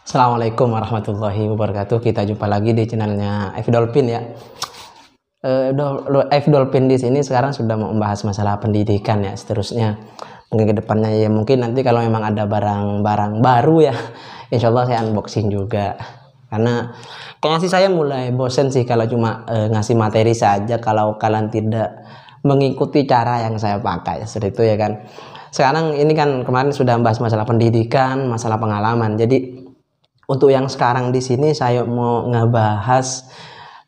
Assalamualaikum warahmatullahi wabarakatuh. Kita jumpa lagi di channelnya F Dolphin ya. F Dolphin di sini sekarang sudah mau membahas masalah pendidikan ya. Seterusnya mungkin kedepannya ya mungkin nanti kalau memang ada barang-barang baru ya, insya Allah saya unboxing juga. Karena kayaknya sih saya mulai bosen sih kalau cuma ngasih materi saja kalau kalian tidak mengikuti cara yang saya pakai seperti itu ya kan. Sekarang ini kan kemarin sudah membahas masalah pendidikan, masalah pengalaman. Jadi untuk yang sekarang di sini saya mau ngebahas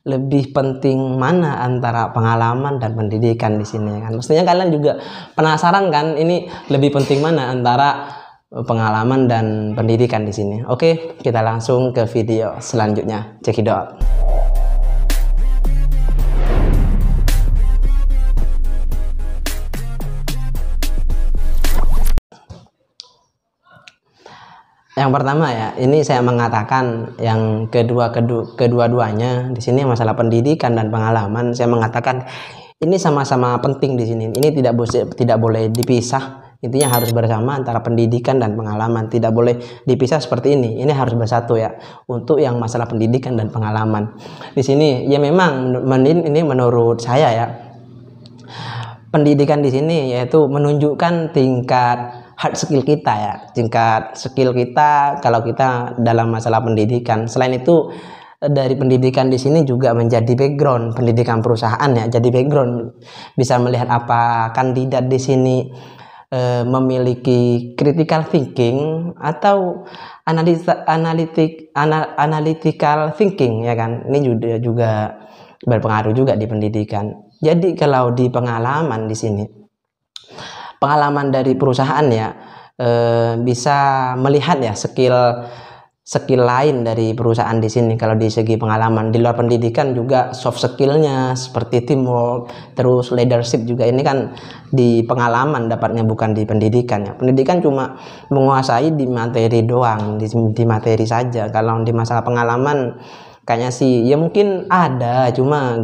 lebih penting mana antara pengalaman dan pendidikan di sini kan. Mestinya kalian juga penasaran kan ini lebih penting mana antara pengalaman dan pendidikan di sini. Oke, kita langsung ke video selanjutnya. Cekidot. Yang pertama ya, ini saya mengatakan yang kedua-duanya di sini masalah pendidikan dan pengalaman. Saya mengatakan ini sama-sama penting di sini. Ini tidak boleh dipisah. Intinya harus bersama antara pendidikan dan pengalaman. Tidak boleh dipisah seperti ini. Ini harus bersatu ya. Untuk yang masalah pendidikan dan pengalaman. Di sini ya memang ini menurut saya ya. Pendidikan di sini yaitu menunjukkan tingkat hard skill kita ya, tingkat skill kita kalau kita dalam masalah pendidikan. Selain itu dari pendidikan di sini juga menjadi background pendidikan perusahaan ya, jadi background bisa melihat apa kandidat di sini memiliki critical thinking atau analytical thinking ya kan. Ini juga berpengaruh juga di pendidikan. Jadi kalau di pengalaman di sini, pengalaman dari perusahaan ya bisa melihat ya skill lain dari perusahaan di sini. Kalau di segi pengalaman di luar pendidikan juga soft skillnya seperti teamwork, terus leadership juga ini kan di pengalaman dapatnya, bukan di pendidikan ya. Pendidikan cuma menguasai di materi doang, di materi saja. Kalau di masalah pengalaman kayaknya sih ya mungkin ada, cuma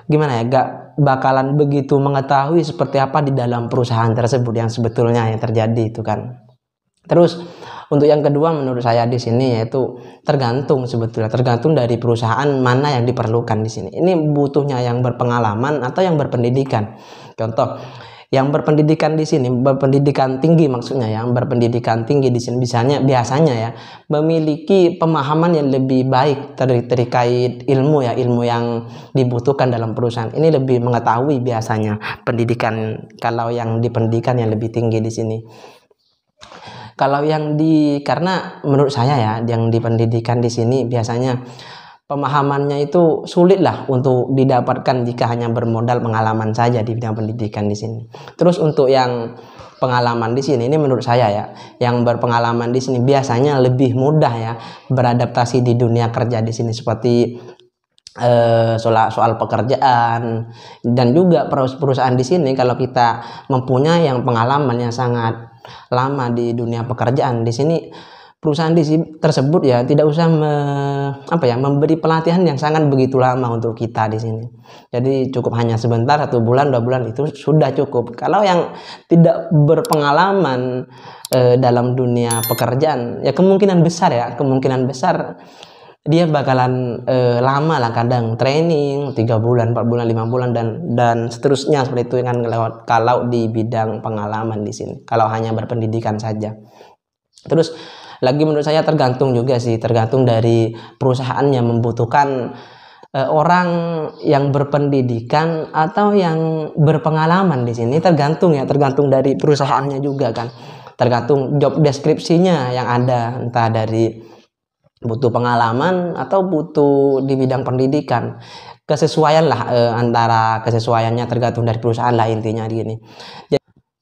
gimana ya, gak bakalan begitu mengetahui seperti apa di dalam perusahaan tersebut yang sebetulnya yang terjadi itu kan. Terus untuk yang kedua menurut saya di sini yaitu tergantung dari perusahaan mana yang diperlukan di sini. Ini butuhnya yang berpengalaman atau yang berpendidikan. Contoh, yang berpendidikan di sini, berpendidikan tinggi maksudnya, yang berpendidikan tinggi di sini biasanya ya memiliki pemahaman yang lebih baik terkait ilmu ya, ilmu yang dibutuhkan dalam perusahaan. Ini lebih mengetahui biasanya pendidikan, kalau yang di pendidikan yang lebih tinggi di sini. Kalau karena menurut saya ya yang di pendidikan di sini biasanya pemahamannya itu sulit lah untuk didapatkan jika hanya bermodal pengalaman saja di bidang pendidikan di sini. Terus untuk yang pengalaman di sini, ini menurut saya ya, yang berpengalaman di sini biasanya lebih mudah ya beradaptasi di dunia kerja di sini, seperti soal pekerjaan, dan juga perusahaan di sini kalau kita mempunyai yang pengalaman yang sangat lama di dunia pekerjaan di sini, perusahaan tersebut ya tidak usah memberi pelatihan yang sangat begitu lama untuk kita di sini. Jadi cukup hanya sebentar, 1 bulan 2 bulan itu sudah cukup. Kalau yang tidak berpengalaman dalam dunia pekerjaan ya kemungkinan besar dia bakalan lama lah, kadang training 3 bulan 4 bulan 5 bulan dan seterusnya seperti itu kan kalau di bidang pengalaman di sini, kalau hanya berpendidikan saja. Terus lagi menurut saya tergantung dari perusahaan yang membutuhkan orang yang berpendidikan atau yang berpengalaman di sini. Tergantung dari perusahaannya juga kan. Tergantung job deskripsinya yang ada, entah dari butuh pengalaman atau butuh di bidang pendidikan. Kesesuaian lah antara kesesuaiannya tergantung dari perusahaan lah intinya gini.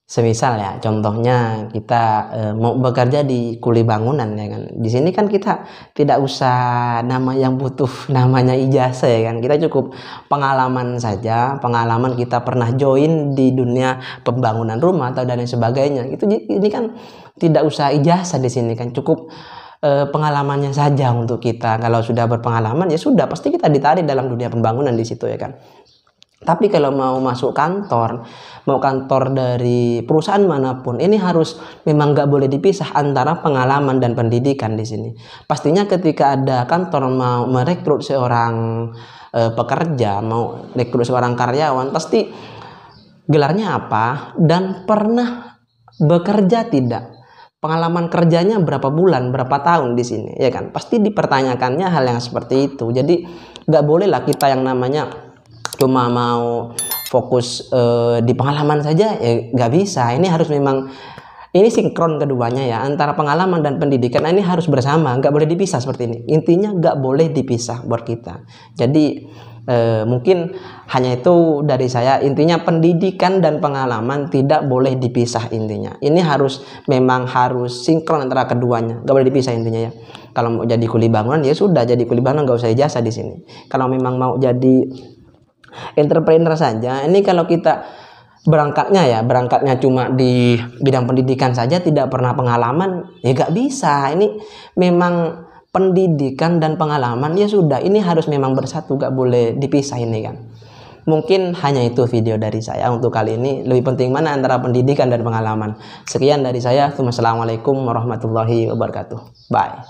Semisal ya, contohnya kita mau bekerja di kuli bangunan ya kan. Di sini kan kita tidak usah namanya ijazah ya kan. Kita cukup pengalaman saja, pengalaman kita pernah join di dunia pembangunan rumah atau dan lain sebagainya. Ini kan tidak usah ijazah di sini kan, cukup pengalamannya saja untuk kita. Kalau sudah berpengalaman ya sudah pasti kita ditarik dalam dunia pembangunan di situ ya kan. Tapi kalau mau masuk kantor, mau kantor dari perusahaan manapun, ini harus memang nggak boleh dipisah antara pengalaman dan pendidikan di sini. Pastinya ketika ada kantor mau merekrut seorang pekerja, mau rekrut seorang karyawan, pasti gelarnya apa dan pernah bekerja tidak, pengalaman kerjanya berapa bulan, berapa tahun di sini, ya kan? Pasti dipertanyakannya hal yang seperti itu. Jadi nggak boleh lah kita yang namanya cuma mau fokus di pengalaman saja, ya nggak bisa. Ini harus memang ini sinkron keduanya ya, antara pengalaman dan pendidikan ini harus bersama, nggak boleh dipisah seperti ini. Intinya nggak boleh dipisah buat kita. Jadi mungkin hanya itu dari saya. Intinya pendidikan dan pengalaman tidak boleh dipisah intinya. Ini harus memang harus sinkron antara keduanya, nggak boleh dipisah intinya ya. Kalau mau jadi kuli bangunan ya sudah jadi kuli bangunan, nggak usah ijazah di sini. Kalau memang mau jadi entrepreneur saja, ini kalau kita berangkatnya cuma di bidang pendidikan saja, tidak pernah pengalaman, ya nggak bisa. Ini memang pendidikan dan pengalaman ya sudah, ini harus memang bersatu, nggak boleh dipisah ini kan. Mungkin hanya itu video dari saya untuk kali ini. Lebih penting mana antara pendidikan dan pengalaman. Sekian dari saya. Wassalamualaikum warahmatullahi wabarakatuh. Bye.